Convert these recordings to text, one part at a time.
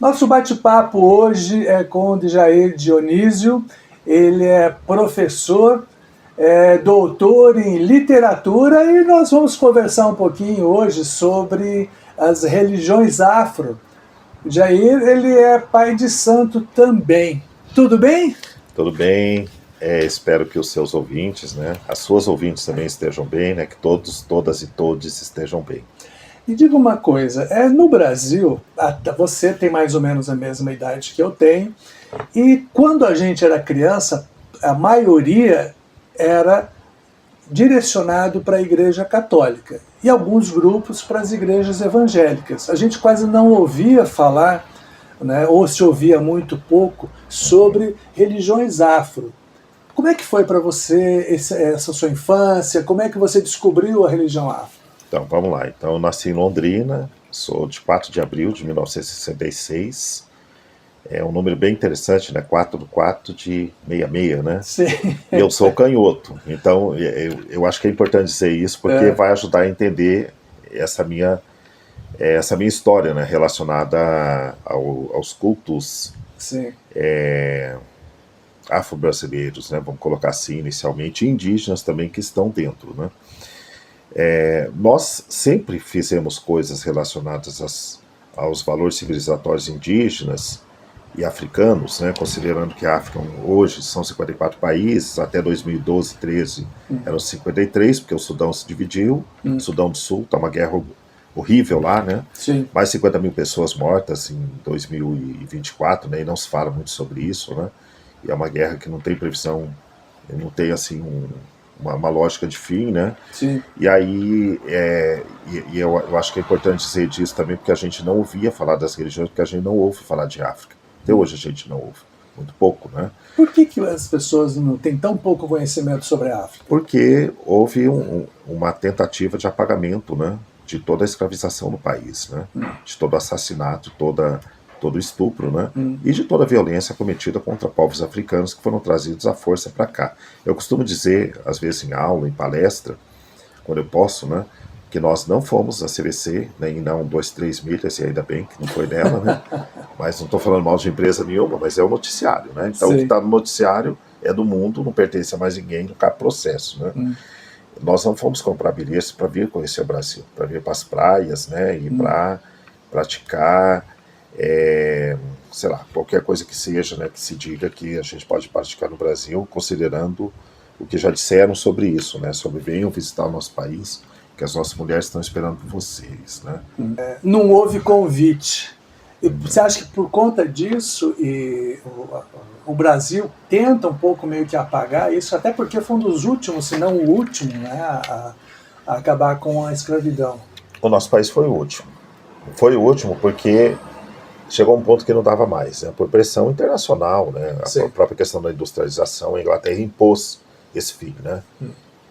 Nosso bate-papo hoje é com o Djair Dionísio. Ele é professor, doutor em literatura, e nós vamos conversar um pouquinho hoje sobre as religiões afro. O Djair, ele é pai de santo também. Tudo bem? Tudo bem, espero que os seus ouvintes, né, as suas ouvintes também estejam bem, né, que todos, todas e todos estejam bem. E diga uma coisa, no Brasil, você tem mais ou menos a mesma idade que eu tenho, e quando a gente era criança, a maioria era direcionado para a Igreja Católica e alguns grupos para as igrejas evangélicas. A gente quase não ouvia falar, né, ou se ouvia muito pouco, sobre religiões afro. Como é que foi para você essa sua infância? Como é que você descobriu a religião afro? Então, vamos lá. Então, eu nasci em Londrina, sou de 4 de abril de 1966. É um número bem interessante, né? 4 do 4 de 66, né? Sim. E eu sou canhoto. Então, eu acho que é importante dizer isso, porque vai ajudar a entender essa minha história, né? Relacionada aos cultos afro-brasileiros, né? Vamos colocar assim inicialmente, e indígenas também que estão dentro, né? Nós sempre fizemos coisas relacionadas aos valores civilizatórios indígenas e africanos, né, considerando que a África hoje são 54 países, até 2012, 13 eram 53, porque o Sudão se dividiu, o Sudão do Sul, está uma guerra horrível lá, né? Sim. Mais 50 mil pessoas mortas em 2024, né, e não se fala muito sobre isso, né? E é uma guerra que não tem previsão, não tem assim uma lógica de fim, né? Sim. E aí, eu acho que é importante dizer disso também, porque a gente não ouvia falar das religiões, porque a gente não ouve falar de África. Até hoje a gente não ouve, muito pouco, né? Por que as pessoas não têm tão pouco conhecimento sobre a África? Porque houve uma tentativa de apagamento, né, de toda a escravização no país, né? De todo assassinato, todo estupro, né? E de toda a violência cometida contra povos africanos que foram trazidos à força para cá. Eu costumo dizer, às vezes em aula, em palestra, quando eu posso, né, que nós não fomos a CVC, nem não 2-3 milhas, e ainda bem que não foi nela, né? Mas não estou falando mal de empresa nenhuma, mas é o noticiário, né? Então, o que está no noticiário é do mundo, não pertence a mais ninguém, não cabe processo, né? Nós não fomos comprar bilhetes para vir conhecer o Brasil, para vir para as praias, né? E para praticar, sei lá, qualquer coisa que seja, né? Que se diga que a gente pode praticar no Brasil, considerando o que já disseram sobre isso, né? Sobre venham visitar o nosso país, que as nossas mulheres estão esperando por vocês, né? Não houve convite. E você acha que por conta disso o Brasil tenta um pouco meio que apagar isso, até porque foi um dos últimos, se não o último, né, a acabar com a escravidão? O nosso país foi o último. Foi o último porque chegou a um ponto que não dava mais, né? Por pressão internacional, né? A própria questão da industrialização, a Inglaterra impôs esse fim, né?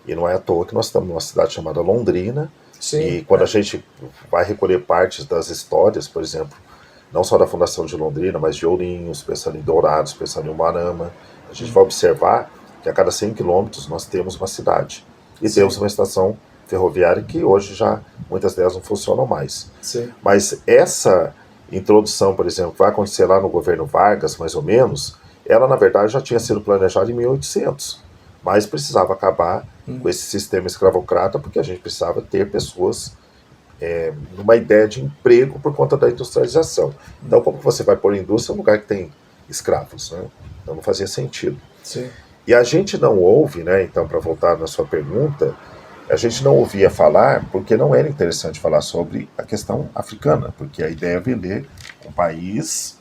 E não é à toa que nós estamos numa cidade chamada Londrina. Sim, e quando a gente vai recolher partes das histórias, por exemplo, não só da fundação de Londrina, mas de Ourinhos, pensando em Dourados, pensando em Umarama, a gente vai observar que a cada 100 quilômetros nós temos uma cidade. E temos uma estação ferroviária que hoje já, muitas delas não funcionam mais. Sim. Mas essa introdução, por exemplo, que vai acontecer lá no governo Vargas, mais ou menos, ela na verdade já tinha sido planejada em 1800. Mas precisava acabar com esse sistema escravocrata, porque a gente precisava ter pessoas numa ideia de emprego por conta da industrialização. Então, como você vai pôr indústria num lugar que tem escravos, né? Então não fazia sentido. Sim. E a gente não ouve, né? Então, para voltar na sua pergunta, a gente não ouvia falar porque não era interessante falar sobre a questão africana, porque a ideia é vender um país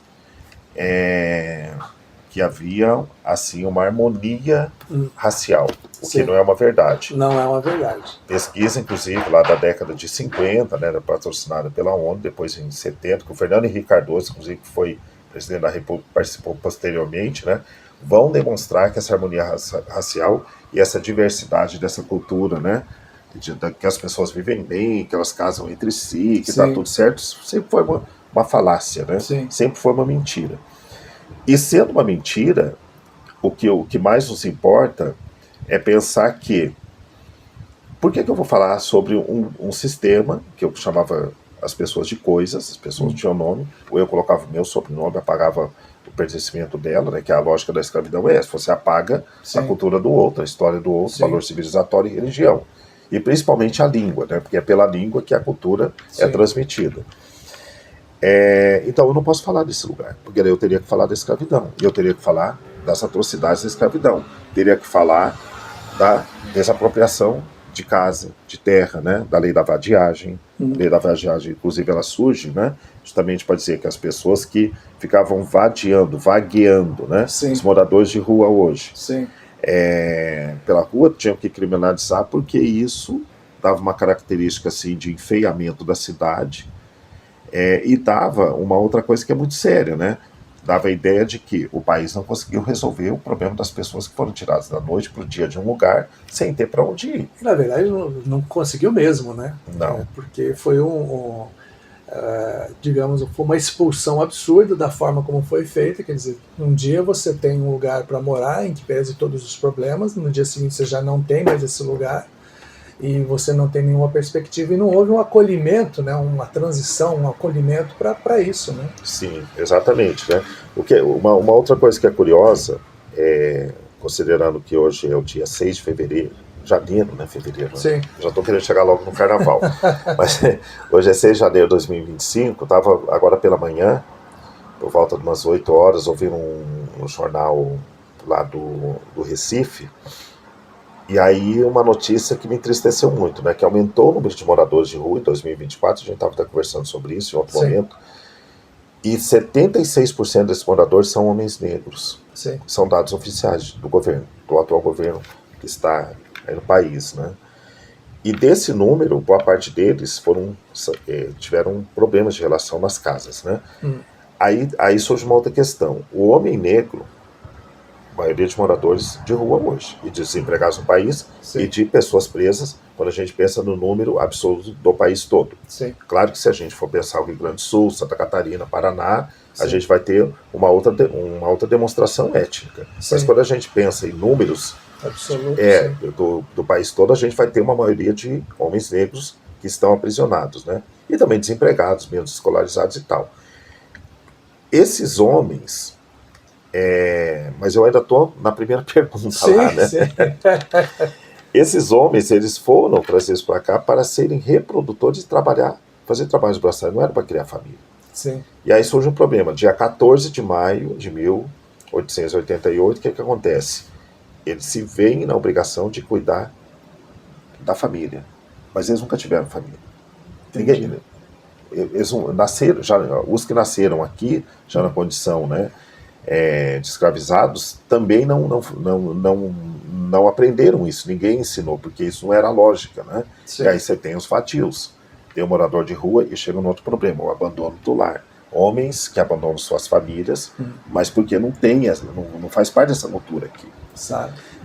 que havia, assim, uma harmonia racial, o que não é uma verdade. Não é uma verdade. Pesquisa, inclusive, lá da década de 50, né, patrocinada pela ONU, depois em 70, que o Fernando Henrique Cardoso, inclusive, que foi presidente da República, participou posteriormente, né, vão demonstrar que essa harmonia racial e essa diversidade dessa cultura, né, que as pessoas vivem bem, que elas casam entre si, que está tudo certo, sempre foi uma falácia, né? Sempre foi uma mentira. E sendo uma mentira, o que mais nos importa é pensar que, por que eu vou falar sobre um sistema que eu chamava as pessoas de coisas, as pessoas tinham nome, ou eu colocava o meu sobrenome, apagava o pertencimento dela, né, que a lógica da escravidão é essa, você apaga a cultura do outro, a história do outro, valor civilizatório e religião. E principalmente a língua, né, porque é pela língua que a cultura é transmitida. Então eu não posso falar desse lugar, porque daí eu teria que falar da escravidão, e eu teria que falar das atrocidades da escravidão, teria que falar da desapropriação de casa, de terra, né, da lei da vadiagem. A lei da vadiagem, inclusive, ela surge, né, justamente para dizer que as pessoas que ficavam vagueando, né, os moradores de rua hoje, pela rua, tinham que criminalizar, porque isso dava uma característica assim, de enfeiamento da cidade, e dava uma outra coisa que é muito séria, né? Dava a ideia de que o país não conseguiu resolver o problema das pessoas que foram tiradas da noite para o dia de um lugar sem ter para onde ir. Na verdade, não conseguiu mesmo, né? Não. Porque foi digamos, foi uma expulsão absurda da forma como foi feita. Quer dizer, um dia você tem um lugar para morar, em que pese todos os problemas, no dia seguinte você já não tem mais esse lugar, e você não tem nenhuma perspectiva, e não houve um acolhimento, né, uma transição, um acolhimento para isso, né? Sim, exatamente, né? Uma outra coisa que é curiosa, considerando que hoje é o dia 6 de fevereiro, janeiro, né, fevereiro, né? Já estou querendo chegar logo no carnaval, mas hoje é 6 de janeiro de 2025, estava agora pela manhã, por volta de umas 8 horas, ouvindo um jornal lá do Recife, e aí uma notícia que me entristeceu muito, né, que aumentou o número de moradores de rua em 2024, a gente estava até conversando sobre isso em outro momento, e 76% desses moradores são homens negros. São dados oficiais do governo, do atual governo que está aí no país, né? E desse número, boa parte deles tiveram problemas de relação nas casas, né? Aí surge uma outra questão. O homem negro, a maioria de moradores de rua hoje, e de desempregados no país, e de pessoas presas, quando a gente pensa no número absoluto do país todo. Claro que se a gente for pensar o Rio Grande do Sul, Santa Catarina, Paraná, a gente vai ter uma outra demonstração étnica. Mas quando a gente pensa em números do país todo, a gente vai ter uma maioria de homens negros que estão aprisionados, né? E também desempregados, menos escolarizados e tal. Esses homens... mas eu ainda estou na primeira pergunta lá, né? Esses homens, eles foram trazidos para cá para serem reprodutores e fazer trabalhos braçais, não era para criar família. E aí surge um problema. Dia 14 de maio de 1888, o que acontece? Eles se veem na obrigação de cuidar da família, mas eles nunca tiveram família. Ninguém, eles nasceram, os que nasceram aqui, já na condição, né, de escravizados, também não aprenderam isso, ninguém ensinou, porque isso não era lógica, né? E aí você tem os fatios, tem o morador de rua, e chega um outro problema, o abandono do lar. Homens que abandonam suas famílias, mas porque não faz parte dessa cultura aqui.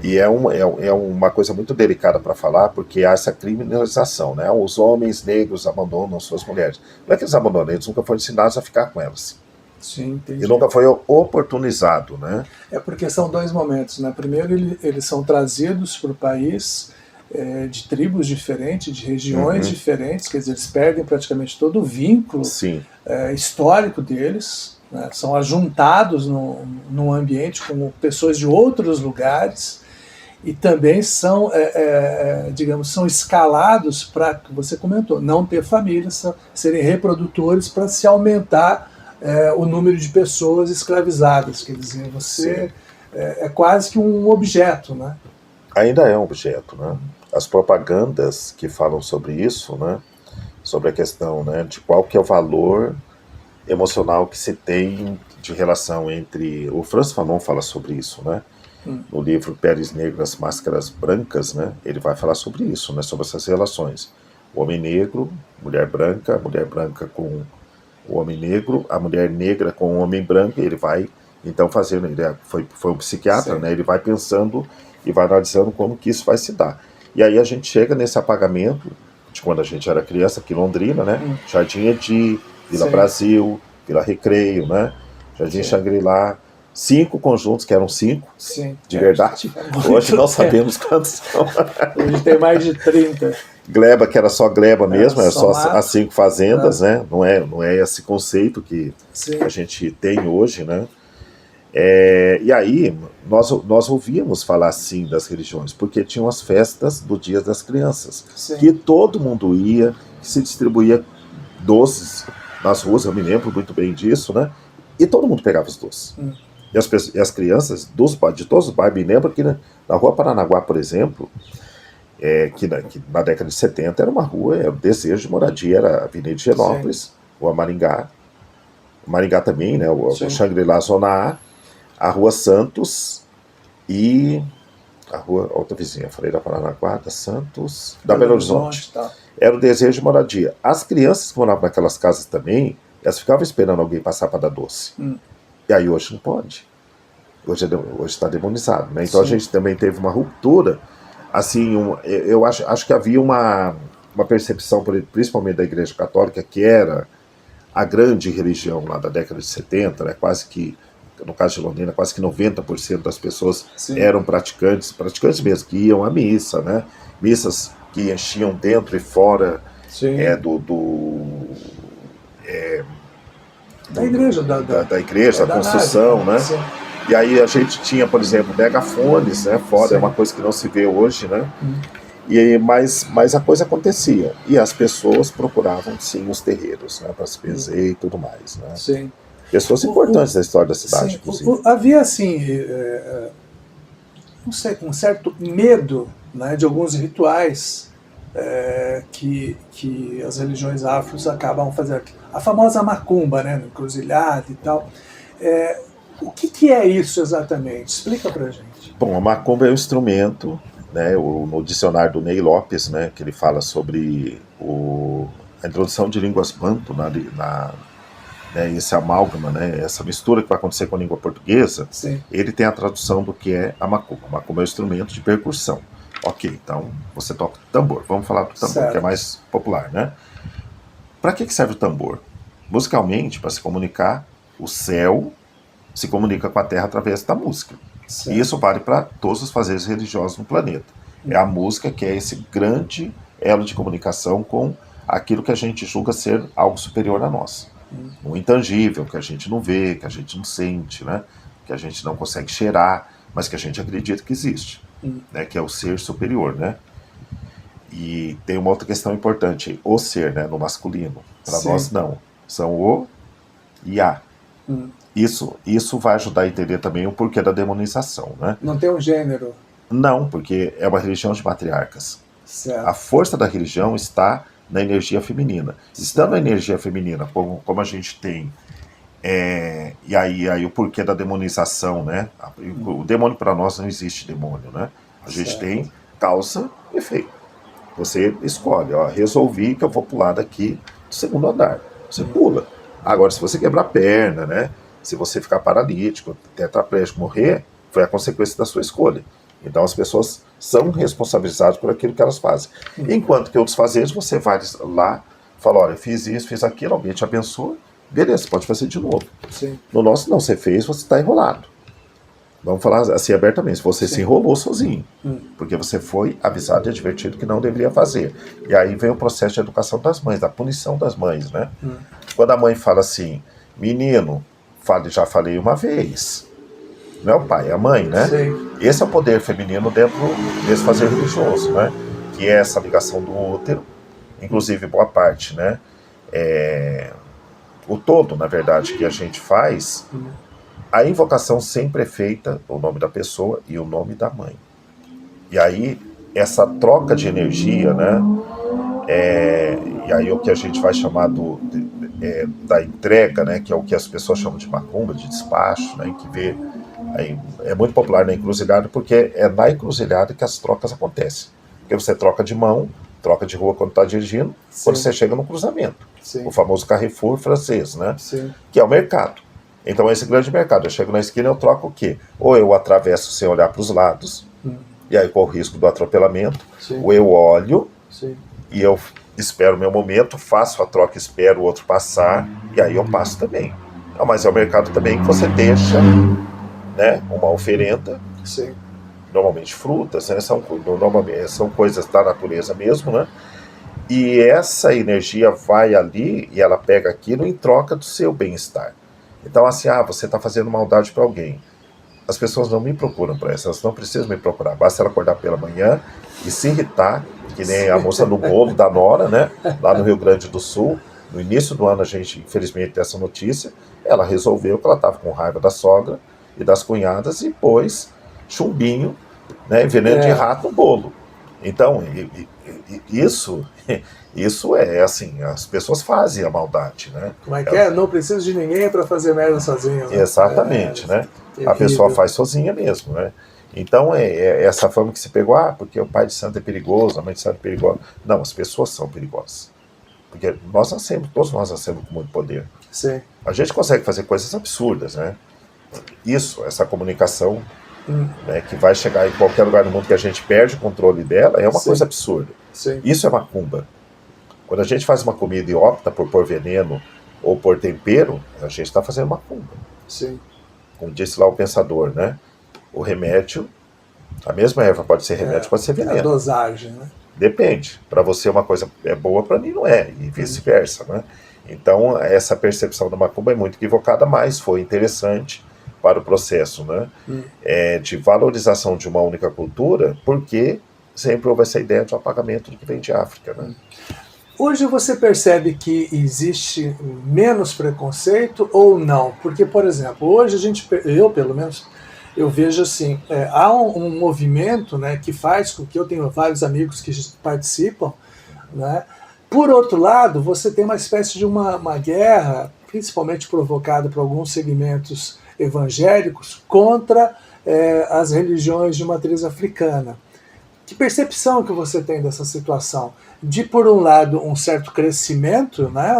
E é uma coisa muito delicada para falar, porque há essa criminalização, né? Os homens negros abandonam suas mulheres. Não é que eles abandonam, eles nunca foram ensinados a ficar com elas. E nunca foi oportunizado, né? É porque são dois momentos, né? Primeiro, eles são trazidos para o país de tribos diferentes, de regiões diferentes, quer dizer, eles perdem praticamente todo o vínculo histórico deles, né? São ajuntados num ambiente com pessoas de outros lugares, e também são, digamos, são escalados para, que você comentou, não ter família, serem reprodutores para se aumentar o número de pessoas escravizadas. Quer dizer, você é quase que um objeto, né? Ainda é um objeto, né? As propagandas que falam sobre isso, né? Sobre a questão, né, de qual que é o valor emocional que se tem de relação entre... O Franz Fanon fala sobre isso, né? No livro Peles Negras, Máscaras Brancas, né? Ele vai falar sobre isso, né? Sobre essas relações. O homem negro, mulher branca com o homem negro, a mulher negra com o homem branco, ele vai então fazendo, ele foi um psiquiatra, né? Ele vai pensando e vai analisando como que isso vai se dar. E aí a gente chega nesse apagamento de quando a gente era criança, aqui em Londrina, né? Jardim Edi, Vila Brasil, Vila Recreio, né? Jardim Shangri-La, 5 conjuntos, que eram 5, Sim, de verdade. Hoje não sabemos quantos são. Hoje tem mais de 30. Gleba, que era só gleba mesmo, era só mato. as 5 fazendas, né? Não é esse conceito que Sim. a gente tem hoje, né? E aí, nós ouvíamos falar assim das religiões, porque tinham as festas do Dia das Crianças, Sim. que todo mundo ia, que se distribuía doces nas ruas, eu me lembro muito bem disso, né? E todo mundo pegava os doces. E as crianças de todos os bairros, me lembro que na Rua Paranaguá, por exemplo, que na década de 70 era uma rua, era o desejo de moradia, era a Avenida de Genópolis, Rua Maringá, Maringá também, né? O Xangri-Lá Zona A Rua Santos e a rua, outra vizinha, falei da Paranaguá, da Santos, da Belo Horizonte. Tá. Era o desejo de moradia. As crianças que moravam naquelas casas também, elas ficavam esperando alguém passar para dar doce. E aí hoje não pode. Hoje está demonizado, né? Então a gente também teve uma ruptura. Assim, eu acho que havia uma percepção, principalmente da Igreja Católica, que era a grande religião lá da década de 70, né? Quase que, no caso de Londrina, quase que 90% das pessoas eram praticantes mesmo, que iam à missa, né? Missas que enchiam dentro e fora da igreja, da igreja, da construção, né? Sim. E aí a gente tinha, por exemplo, megafones, né? Fora, é uma coisa que não se vê hoje, né? Mas a coisa acontecia. E as pessoas procuravam, sim, os terreiros, né? Para se benzer e tudo mais, né? Sim. Pessoas importantes da história da cidade, inclusive. Havia, assim, não sei, um certo medo, né, de alguns rituais que as religiões afros acabam fazendo. A famosa macumba, né, no encruzilhada e tal. O que é isso exatamente? Explica pra gente. Bom, a macumba é um instrumento, né, no dicionário do Ney Lopes, né, que ele fala sobre a introdução de línguas banto né, esse amálgama, né, essa mistura que vai acontecer com a língua portuguesa. Sim. Ele tem a tradução do que é a macumba. A macumba é um instrumento de percussão. Ok, então você toca tambor. Vamos falar do tambor, que é mais popular, né? Para que serve o tambor? Musicalmente, para se comunicar, o céu se comunica com a terra através da música. Certo. E isso vale para todos os fazeres religiosos no planeta. É a música que é esse grande elo de comunicação com aquilo que a gente julga ser algo superior a nós. Um intangível, que a gente não vê, que a gente não sente, né? Que a gente não consegue cheirar, mas que a gente acredita que existe, né? Que é o ser superior, né? E tem uma outra questão importante, o ser, né? No masculino. Para nós, não. São o e a. Isso vai ajudar a entender também o porquê da demonização, né? Não tem um gênero. Não, porque é uma religião de matriarcas. Certo. A força da religião está na energia feminina. Estando na energia feminina, como a gente tem, e aí o porquê da demonização, né? O demônio para nós não existe demônio, né? A gente tem causa e efeito. Você escolhe, resolvi que eu vou pular daqui do segundo andar. Você pula. Agora, se você quebrar a perna, né? Se você ficar paralítico, tetraplégico, morrer, foi a consequência da sua escolha. Então as pessoas são responsabilizadas por aquilo que elas fazem. Enquanto que outros fazeres, você vai lá, fala, olha, fiz isso, fiz aquilo, alguém te abençoa, beleza, pode fazer de novo. Sim. No nosso, não, você fez, você está enrolado. Vamos falar assim abertamente, você se enrolou sozinho, porque você foi avisado e advertido que não deveria fazer. E aí vem o processo de educação das mães, da punição das mães, né? Quando a mãe fala assim, menino, já falei uma vez, não é o pai, é a mãe, né? Sim. Esse é o poder feminino dentro desse fazer religioso, né? Que é essa ligação do útero, inclusive boa parte, né? O todo, na verdade, que a gente faz, a invocação sempre é feita, o nome da pessoa e o nome da mãe. E aí, essa troca de energia, né? E aí o que a gente vai chamar da entrega, né? Que é o que as pessoas chamam de macumba, de despacho, né? Que vê, aí, é muito popular na encruzilhada, porque é na encruzilhada que as trocas acontecem. Porque você troca de mão, troca de rua quando está dirigindo, quando você chega no cruzamento. Sim. O famoso Carrefour francês, né? Sim. Que é o mercado. Então esse grande mercado, eu chego na esquina, eu troco o quê? Ou eu atravesso sem olhar para os lados, e aí corro o risco do atropelamento, ou eu olho, e eu espero o meu momento, faço a troca, espero o outro passar, e aí eu passo também. Não, mas é o mercado também que você deixa né, uma oferenda, Sim. normalmente frutas, né, normalmente são coisas da natureza mesmo, né? E essa energia vai ali e ela pega aquilo em troca do seu bem-estar. Então, assim, você está fazendo maldade para alguém. As pessoas não me procuram para isso, elas não precisam me procurar. Basta ela acordar pela manhã e se irritar, que nem a moça do bolo da Nora, né? Lá no Rio Grande do Sul. No início do ano a gente, infelizmente, tem essa notícia. Ela resolveu que ela estava com raiva da sogra e das cunhadas e pôs chumbinho, né, veneno de rato no bolo. Então, isso é assim, as pessoas fazem a maldade, né? Como é que é? Não preciso de ninguém para fazer merda sozinho. Né? Exatamente, né? A pessoa faz sozinha mesmo, né? Então, essa fama que se pegou, porque o pai de santo é perigoso, a mãe de santo é perigosa. Não, as pessoas são perigosas. Porque todos nós nascemos com muito poder. Sim. A gente consegue fazer coisas absurdas, né? Essa comunicação, né, que vai chegar em qualquer lugar do mundo que a gente perde o controle dela, é uma coisa absurda. Sim. Isso é macumba. Quando a gente faz uma comida e opta por pôr veneno ou por tempero, a gente está fazendo macumba. Sim. Como disse lá o pensador, né? O remédio, a mesma erva pode ser remédio, pode ser veneno. A dosagem, né? Depende. Para você uma coisa é boa, para mim não é, e vice-versa, né? Então, essa percepção da macumba é muito equivocada, mas foi interessante para o processo, né? De valorização de uma única cultura, porque sempre houve essa ideia de um apagamento do que vem de África, né? Hoje você percebe que existe menos preconceito ou não? Porque, por exemplo, hoje eu pelo menos, eu vejo assim, há um movimento, né, que faz com que eu tenho vários amigos que participam, né? Por outro lado, você tem uma espécie de uma guerra, principalmente provocada por alguns segmentos evangélicos, contra as religiões de matriz africana. Que percepção que você tem dessa situação? De, por um lado, um certo crescimento, né?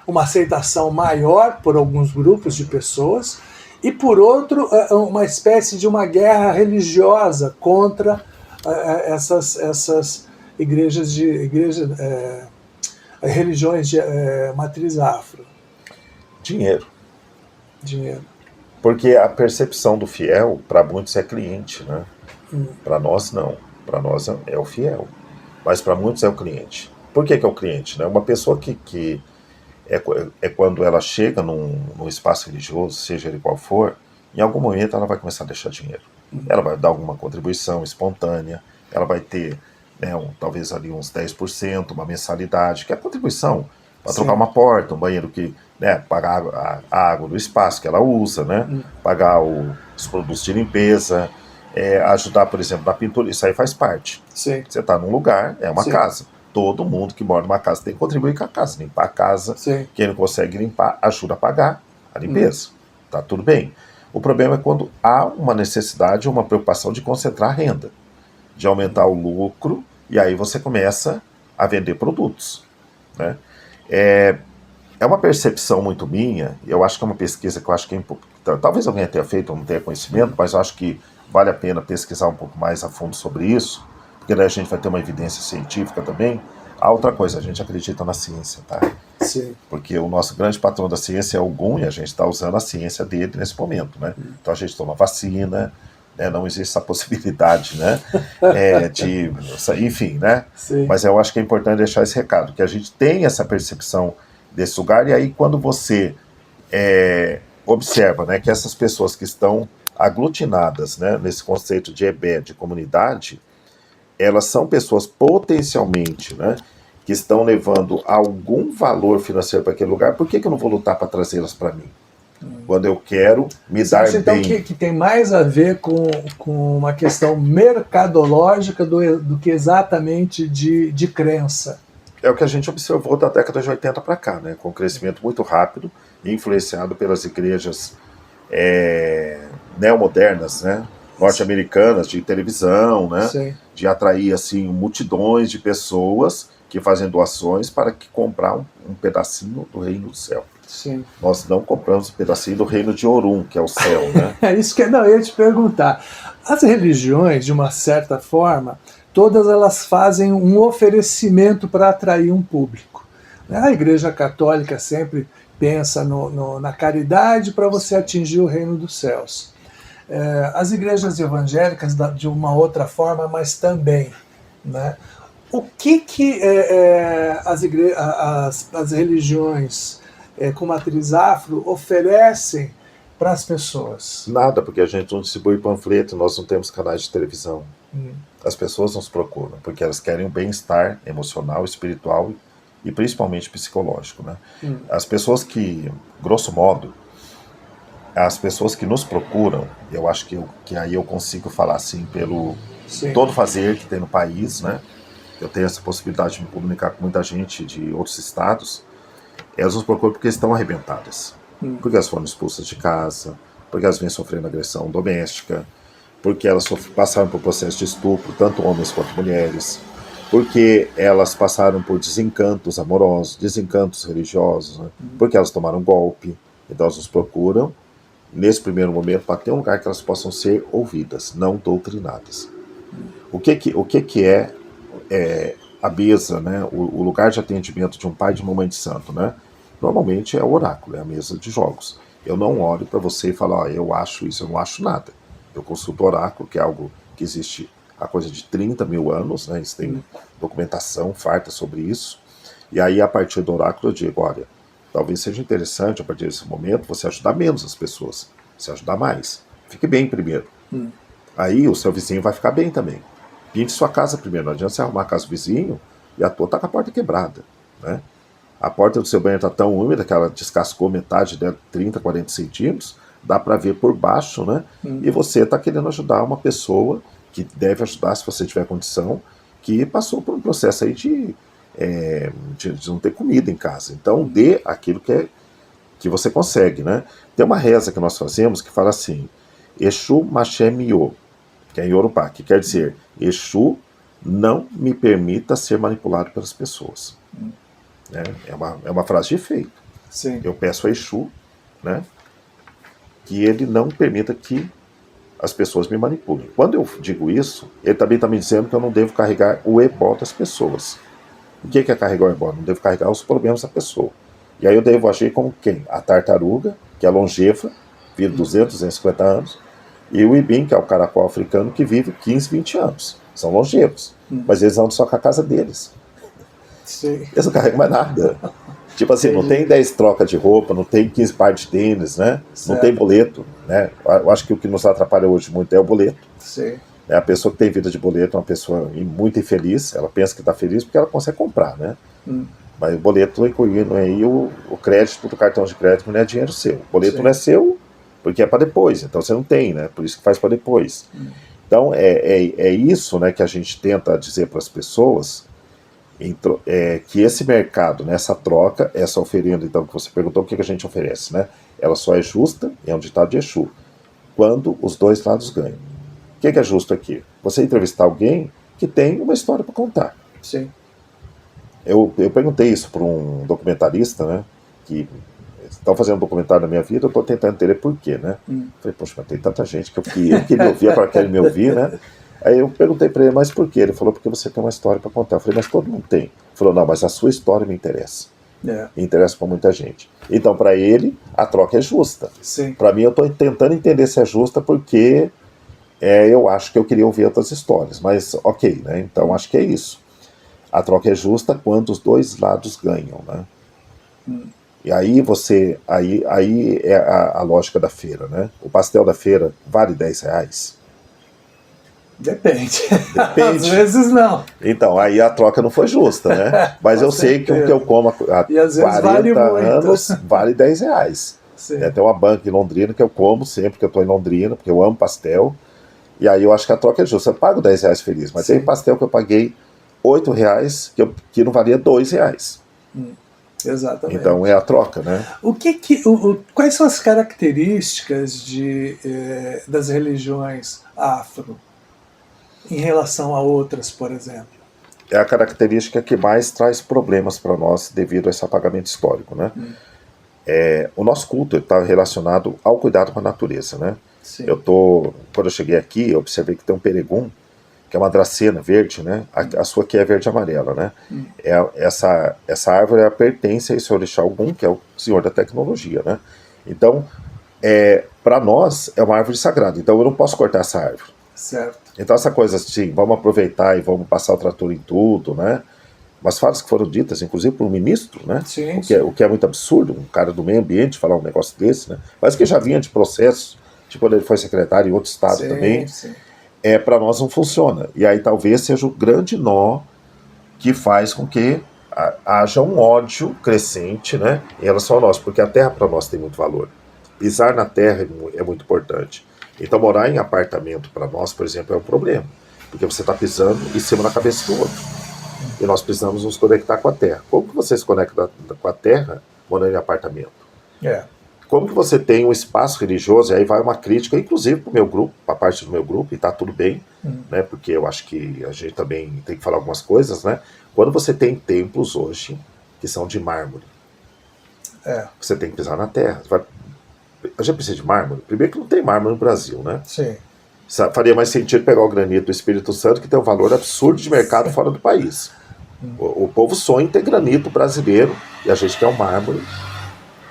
Uma aceitação maior por alguns grupos de pessoas, e, por outro, uma espécie de uma guerra religiosa contra essas religiões de matriz afro. Dinheiro. Dinheiro. Porque a percepção do fiel, para muitos, é cliente, né? Para nós, não. Para nós é o fiel. Mas para muitos é o cliente. Por que é o cliente? Né? Uma pessoa que é quando ela chega num espaço religioso, seja ele qual for, em algum momento ela vai começar a deixar dinheiro. Ela vai dar alguma contribuição espontânea, ela vai ter, né, talvez ali uns 10%, uma mensalidade, que é a contribuição para trocar uma porta, um banheiro que, né, pagar a água do espaço que ela usa, né, pagar os produtos de limpeza, ajudar, por exemplo, na pintura, isso aí faz parte. Sim. Você está num lugar, é uma casa. Todo mundo que mora numa casa tem que contribuir com a casa, limpar a casa. Sim. Quem não consegue limpar, ajuda a pagar a limpeza. Tá tudo bem. O problema é quando há uma necessidade ou uma preocupação de concentrar a renda, de aumentar o lucro, e aí você começa a vender produtos, né? É uma percepção muito minha, eu acho que é uma pesquisa que eu acho que talvez alguém tenha feito ou não tenha conhecimento, mas eu acho que vale a pena pesquisar um pouco mais a fundo sobre isso, porque daí a gente vai ter uma evidência científica também. A outra coisa, a gente acredita na ciência, tá? Sim. Porque o nosso grande patrão da ciência é o Ogum, e a gente está usando a ciência dele nesse momento, né? Então a gente toma vacina, né? Não existe essa possibilidade, né? Enfim, né? Sim. Mas eu acho que é importante deixar esse recado, que a gente tem essa percepção desse lugar, e aí quando você observa, né, que essas pessoas que estão aglutinadas, né, nesse conceito de EBE, de comunidade, elas são pessoas potencialmente, né, que estão levando algum valor financeiro para aquele lugar. Por que eu não vou lutar para trazê-las para mim? Quando eu quero me Você dar acha, então, bem. que tem mais a ver com uma questão mercadológica do que exatamente de crença? É o que a gente observou da década de 80 para cá, né, com um crescimento muito rápido, influenciado pelas igrejas neomodernas, né, norte-americanas, de televisão, né? Sim. De atrair assim multidões de pessoas que fazem doações para comprar um pedacinho do reino do céu. Sim. Nós não compramos um pedacinho do reino de Orum, que é o céu, né? É isso que não, eu ia te perguntar. As religiões, de uma certa forma, todas elas fazem um oferecimento para atrair um público. A Igreja Católica sempre pensa na caridade para você atingir o reino dos céus. As igrejas evangélicas, de uma outra forma, mas também, né? O que as religiões com matriz afro oferecem para as pessoas? Nada, porque a gente não distribui panfleto, nós não temos canais de televisão. As pessoas nos procuram porque elas querem um bem-estar emocional, espiritual e principalmente psicológico, né? As pessoas que, grosso modo, as pessoas que nos procuram, eu acho que aí eu consigo falar assim pelo todo fazer que tem no país, né? Eu tenho essa possibilidade de me comunicar com muita gente de outros estados. Elas nos procuram porque estão arrebentadas, porque elas foram expulsas de casa, porque elas vêm sofrendo agressão doméstica, porque elas passaram por processo de estupro, tanto homens quanto mulheres, porque elas passaram por desencantos amorosos, desencantos religiosos, né? Porque elas tomaram golpe. Então elas nos procuram nesse primeiro momento para ter um lugar que elas possam ser ouvidas, não doutrinadas. O que é a mesa, né? O lugar de atendimento de um pai e de uma mãe de santo, né? Normalmente é o oráculo, é a mesa de jogos. Eu não olho para você e falo, eu acho isso, eu não acho nada. Eu consulto o oráculo, que é algo que existe há coisa de 30 mil anos, né? Isso tem documentação farta sobre isso. E aí, a partir do oráculo, eu digo, olha, talvez seja interessante, a partir desse momento, você ajudar menos as pessoas, você ajudar mais. Fique bem primeiro. Aí o seu vizinho vai ficar bem também. Pinte sua casa primeiro, não adianta você arrumar a casa do vizinho e a tua tá com a porta quebrada, né? A porta do seu banheiro está tão úmida que ela descascou metade dela, 30, 40 centímetros, dá para ver por baixo, né? E você está querendo ajudar uma pessoa que deve ajudar se você tiver condição, que passou por um processo aí de não ter comida em casa. Então, dê aquilo que você consegue, né? Tem uma reza que nós fazemos que fala assim, Exu Maxé Myo, que é em Yorubá, que quer dizer, Exu não me permita ser manipulado pelas pessoas. É uma frase de efeito. Sim. Eu peço a Exu, né, que ele não permita que as pessoas me manipulem. Quando eu digo isso, ele também está me dizendo que eu não devo carregar o ebó das pessoas. O que é carregar o ebó? Não devo carregar os problemas da pessoa. E aí eu devo agir como quem? A tartaruga, que é longeva, vive 200, 250 anos, e o ibim, que é o caracol africano, que vive 15, 20 anos. São longevos, mas eles andam só com a casa deles. Sim. Eles não carregam mais nada. Tipo assim, não tem 10 trocas de roupa, não tem 15 pares de tênis, né? Certo. Não tem boleto, né? Eu acho que o que nos atrapalha hoje muito é o boleto. Sim. A pessoa que tem vida de boleto é uma pessoa muito infeliz, ela pensa que está feliz porque ela consegue comprar, né? Mas o boleto incluindo aí o crédito do cartão de crédito não é dinheiro seu. O boleto não é seu porque é para depois, então você não tem, né? Por isso que faz para depois. Então é isso, né, que a gente tenta dizer para as pessoas, que esse mercado, né, essa troca, essa oferenda, então, que você perguntou, o que a gente oferece, né? Ela só é justa, é um ditado de Exu, quando os dois lados ganham. O que é justo aqui? Você entrevistar alguém que tem uma história para contar. Sim. Eu perguntei isso para um documentarista, né, que estão fazendo um documentário na minha vida, eu estou tentando entender por quê, né? Falei, poxa, mas tem tanta gente que eu queria me ouvir, agora querem me ouvir, né? Aí eu perguntei para ele, mas por quê? Ele falou, porque você tem uma história para contar. Eu falei, mas todo mundo tem. Ele falou, não, mas a sua história me interessa. Me interessa para muita gente. Então, para ele, a troca é justa. Para mim, eu estou tentando entender se é justa porque eu acho que eu queria ouvir outras histórias. Mas, ok, né? Então, acho que é isso. A troca é justa quando os dois lados ganham, né? E aí aí é a lógica da feira, né? O pastel da feira vale R$10? Depende. Às vezes não. Então, aí a troca não foi justa, né? Mas eu sei que o que eu como há 40 anos vale R$10. Tem uma banca em Londrina que eu como sempre que eu estou em Londrina, porque eu amo pastel. E aí eu acho que a troca é justa. Eu pago R$10 feliz, mas tem pastel que eu paguei R$8 que não valia R$2. Exatamente. Então é a troca, né? Quais são as características das religiões afro em relação a outras, por exemplo? É a característica que mais traz problemas para nós devido a esse apagamento histórico, né? O nosso culto está relacionado ao cuidado com a natureza, né? Quando eu cheguei aqui, eu observei que tem um peregum, que é uma dracena verde, né? A sua aqui é verde e amarela, né? Essa árvore pertence a esse orixá Ogum, que é o senhor da tecnologia, né? Então, para nós, é uma árvore sagrada. Então, eu não posso cortar essa árvore. Certo. Então, essa coisa assim, vamos aproveitar e vamos passar o trator em tudo, né? Umas falas que foram ditas, inclusive, por um ministro, né? Sim, o que é muito absurdo, um cara do meio ambiente falar um negócio desse, né? Mas que já vinha de processo, de quando ele foi secretário em outro estado também. Sim. Para nós não funciona. E aí talvez seja o grande nó que faz com que haja um ódio crescente, né, em relação a nós, porque a terra para nós tem muito valor. Pisar na terra é muito importante. Então morar em apartamento para nós, por exemplo, é um problema, porque você está pisando em cima da cabeça do outro. E nós precisamos nos conectar com a terra. Como que você se conecta com a terra morando em apartamento? Como que você tem um espaço religioso, e aí vai uma crítica, inclusive para o meu grupo, para a parte do meu grupo, e está tudo bem, né, porque eu acho que a gente também tem que falar algumas coisas, né? Quando você tem templos hoje que são de mármore, você tem que pisar na terra. A gente precisa de mármore? Primeiro que não tem mármore no Brasil, né? Sim. Faria mais sentido pegar o granito do Espírito Santo, que tem um valor absurdo de mercado fora do país. O povo sonha em ter granito brasileiro, e a gente quer um mármore,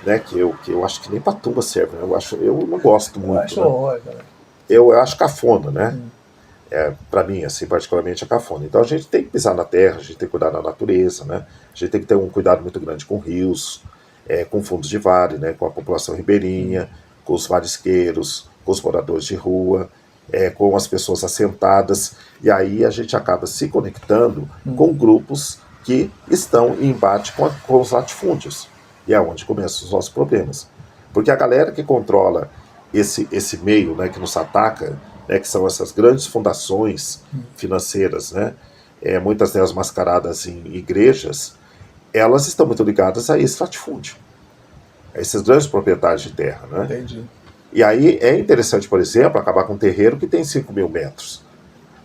né, que eu acho que nem Patuba serve, né? Eu não gosto muito. Eu acho cafona, né? Para mim, assim, particularmente é cafona. Então a gente tem que pisar na terra, a gente tem que cuidar da natureza, né? A gente tem que ter um cuidado muito grande com rios, com fundos de vale, né? Com a população ribeirinha, com os marisqueiros, com os moradores de rua, com as pessoas assentadas. E aí a gente acaba se conectando com grupos que estão em embate com os latifúndios. E é onde começam os nossos problemas. Porque a galera que controla esse meio, né, que nos ataca, né, que são essas grandes fundações financeiras, né, muitas delas mascaradas em igrejas, elas estão muito ligadas a esse latifúndio, a esses grandes proprietários de terra. Né? Entendi. E aí é interessante, por exemplo, acabar com um terreiro que tem 5.000 metros.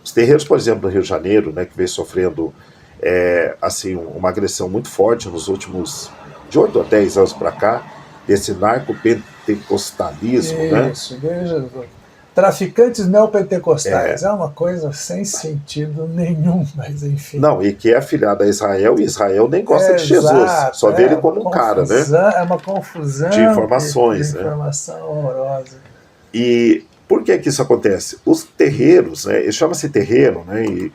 Os terreiros, por exemplo, do Rio de Janeiro, né, que vem sofrendo assim, uma agressão muito forte nos últimos de 8 a 10 anos para cá, desse narcopentecostalismo, né? Isso, veja, traficantes neopentecostais, é uma coisa sem sentido nenhum, mas enfim. Não, e que é afiliado a Israel, e Israel nem gosta de Jesus, exato, só vê ele como um cara, né? É uma confusão de informações, de informação horrorosa. E por que isso acontece? Os terreiros, né, chama-se terreiro, né, e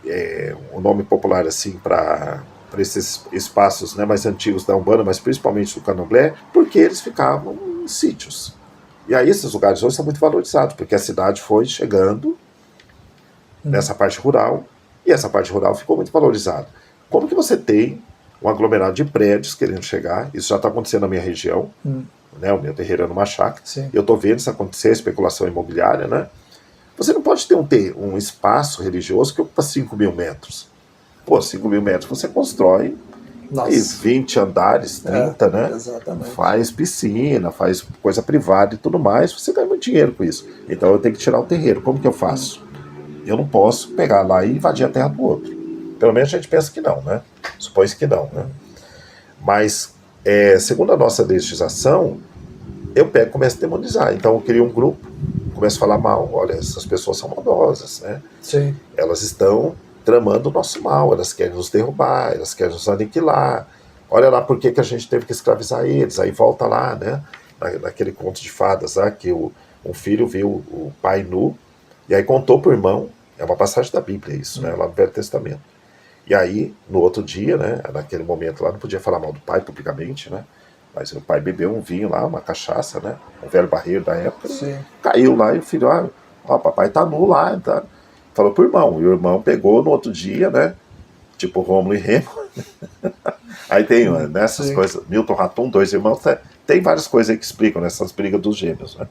o nome popular assim para esses espaços, né, mais antigos da Umbanda, mas principalmente do Candomblé, porque eles ficavam em sítios. E aí esses lugares hoje são muito valorizados, porque a cidade foi chegando nessa parte rural, e essa parte rural ficou muito valorizada. Como que você tem um aglomerado de prédios querendo chegar, isso já está acontecendo na minha região, né, o meu terreiro é numa chácara, eu estou vendo isso acontecer, especulação imobiliária, né? Você não pode ter um espaço religioso que ocupa 5.000 metros. Pô, 5.000 metros você constrói aí 20 andares, 30, né? Exatamente. Faz piscina, faz coisa privada e tudo mais, você ganha muito dinheiro com isso. Então eu tenho que tirar o terreiro. Como que eu faço? Eu não posso pegar lá e invadir a terra do outro. Pelo menos a gente pensa que não, né? Supõe que não, né? Mas, segundo a nossa legislação, eu pego e começo a demonizar. Então eu crio um grupo, começo a falar mal. Olha, essas pessoas são maldosas, né? Sim. Elas estão tramando o nosso mal, elas querem nos derrubar, elas querem nos aniquilar. Olha lá por que a gente teve que escravizar eles. Aí volta lá, né? Naquele conto de fadas lá, que um filho viu o pai nu, e aí contou pro irmão, é uma passagem da Bíblia isso, né? Lá no Velho Testamento. E aí, no outro dia, né? Naquele momento lá, não podia falar mal do pai publicamente, né? Mas o pai bebeu um vinho lá, uma cachaça, né? Um velho barreiro da época. Caiu lá e o filho, papai tá nu lá, tá? Falou pro irmão, e o irmão pegou no outro dia, né? Tipo Rômulo e Remo. Aí tem nessas coisas, Milton Ratum, 2 irmãos, tem várias coisas aí que explicam nessas brigas dos gêmeos, né?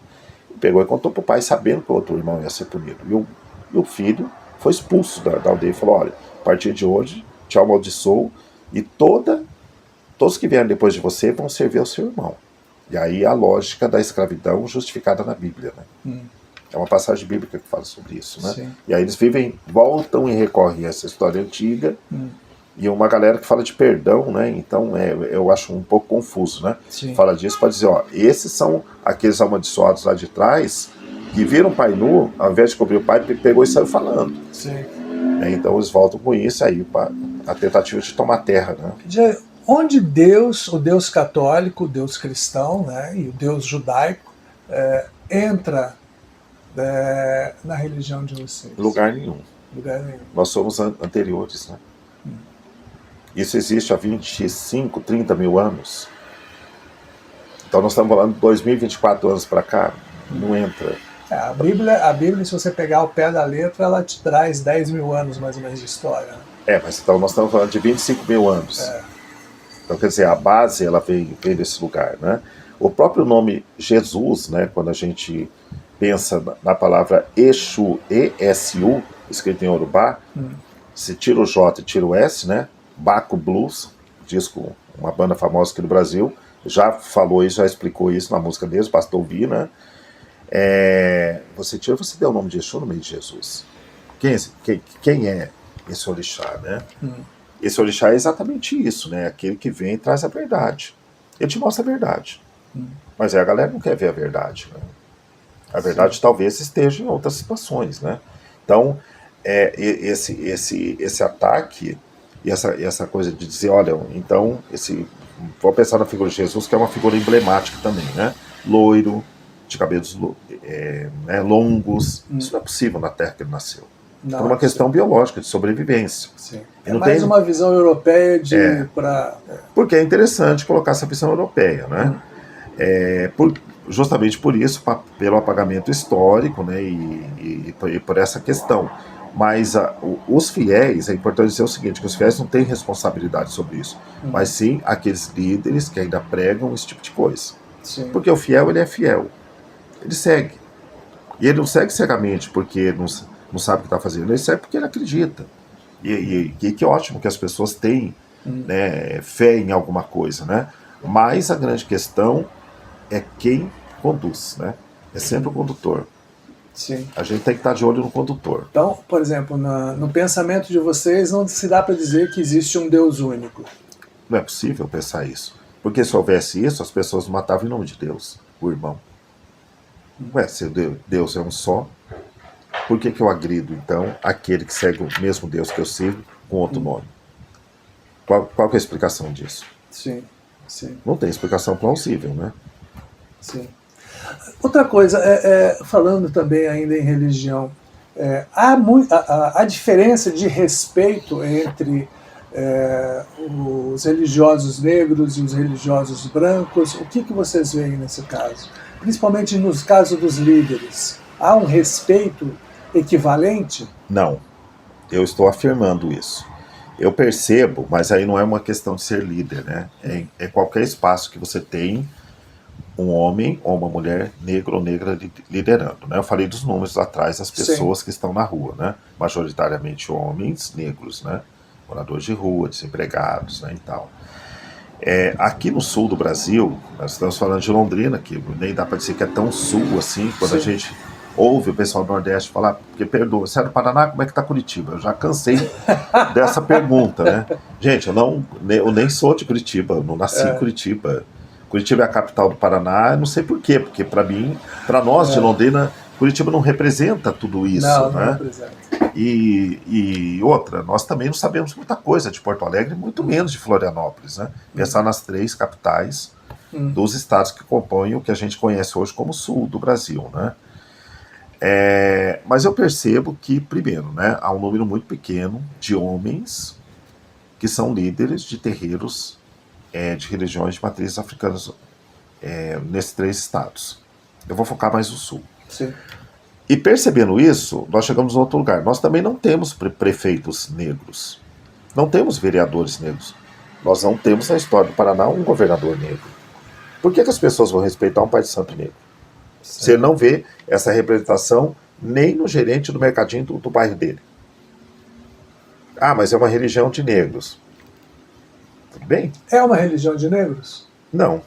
Pegou e contou pro pai, sabendo que o outro irmão ia ser punido. E o filho foi expulso da aldeia e falou: olha, a partir de hoje, te amaldiçoo, e todos que vierem depois de você vão servir ao seu irmão. E aí a lógica da escravidão justificada na Bíblia, né? É uma passagem bíblica que fala sobre isso, né? Sim. E aí eles voltam e recorrem a essa história antiga, e uma galera que fala de perdão, né? Então eu acho um pouco confuso, né? Sim. Fala disso para dizer, esses são aqueles amaldiçoados lá de trás que viram o pai nu, ao invés de cobrir o pai, pegou e saiu falando. Sim. Né? Então eles voltam com isso aí para a tentativa de tomar terra. Né? Onde Deus, o Deus católico, o Deus cristão, né, e o Deus judaico entra na religião de vocês? Lugar nenhum. Lugar nenhum. Nós somos anteriores. Né? Isso existe há 25, 30 mil anos. Então nós estamos falando de 2024 anos para cá, não entra. A Bíblia, se você pegar o pé da letra, ela te traz 10 mil anos mais ou menos de história. Né? Mas então nós estamos falando de 25 mil anos. Então, quer dizer, a base ela veio desse lugar. Né? O próprio nome Jesus, né, quando a gente pensa na palavra Exu, E-S-U, escrito em Yorubá, se tira o J e tira o S, né? Baco Blues, disco, uma banda famosa aqui no Brasil, já falou isso, já explicou isso na música deles, basta ouvir, né? Você deu o nome de Exu no meio de Jesus. Quem é esse orixá, né? Esse orixá é exatamente isso, né? Aquele que vem e traz a verdade. Ele te mostra a verdade. Mas aí a galera não quer ver a verdade, né? A verdade talvez esteja em outras situações, né? Então, esse ataque e essa coisa de dizer, olha, então, vou pensar na figura de Jesus, que é uma figura emblemática também, né? Loiro, de cabelos longos. Isso não é possível na Terra que ele nasceu. Não, por uma questão biológica, de sobrevivência. Sim. Mais uma visão europeia porque é interessante colocar essa visão europeia, né? Justamente por isso, pelo apagamento histórico, né? E por essa questão. Mas os fiéis, é importante dizer o seguinte, que os fiéis não têm responsabilidade sobre isso, mas sim aqueles líderes que ainda pregam esse tipo de coisa. Sim. Porque o fiel, ele é fiel. Ele segue. E ele não segue cegamente porque não sabe o que está fazendo, ele segue porque ele acredita. E que ótimo que as pessoas têm né, fé em alguma coisa, né? Mas a grande questão é quem conduz, né? É sempre o condutor. Sim. A gente tem que estar de olho no condutor. Então, por exemplo, no pensamento de vocês não se dá para dizer que existe um Deus único. Não é possível pensar isso. Porque se houvesse isso, as pessoas matavam em nome de Deus, o irmão. Ué, se Deus é um só, por que eu agrido, então, aquele que segue o mesmo Deus que eu sigo com outro nome? Qual que é a explicação disso? Sim, sim. Não tem explicação plausível, né? Sim. Outra coisa, falando também ainda em religião, há diferença de respeito entre os religiosos negros e os religiosos brancos. O que vocês veem nesse caso? Principalmente nos casos dos líderes. Há um respeito equivalente? Não. Eu estou afirmando isso. Eu percebo, mas aí não é uma questão de ser líder, né? É qualquer espaço que você tem um homem ou uma mulher negro ou negra liderando, né? Eu falei dos números atrás das pessoas que estão na rua, né? Majoritariamente homens negros, né? Moradores de rua, desempregados, né? E tal. Aqui no sul do Brasil, nós estamos falando de Londrina, que nem dá para dizer que é tão sul assim, quando a gente ouve o pessoal do Nordeste falar, porque perdoa, você é do Paraná, como é que tá Curitiba? Eu já cansei dessa pergunta, né? Gente, eu nem sou de Curitiba, eu não nasci em Curitiba. Curitiba é a capital do Paraná, não sei por quê, porque para nós de Londrina, Curitiba não representa tudo isso, não, né? Não representa. E outra, nós também não sabemos muita coisa de Porto Alegre, muito menos de Florianópolis, né? Pensar nas 3 capitais dos estados que compõem o que a gente conhece hoje como sul do Brasil, né? Mas eu percebo que, primeiro, né, há um número muito pequeno de homens que são líderes de terreiros de religiões de matrizes africanas nesses 3 estados. Eu vou focar mais no sul. Sim. E percebendo isso, nós chegamos a outro lugar. Nós também não temos prefeitos negros. Não temos vereadores negros. Nós não temos na história do Paraná um governador negro. Por que as pessoas vão respeitar um pai de santo negro? Sim. Você não vê essa representação nem no gerente do mercadinho do bairro dele. Ah, mas é uma religião de negros. Tudo bem? É uma religião de negros? Não.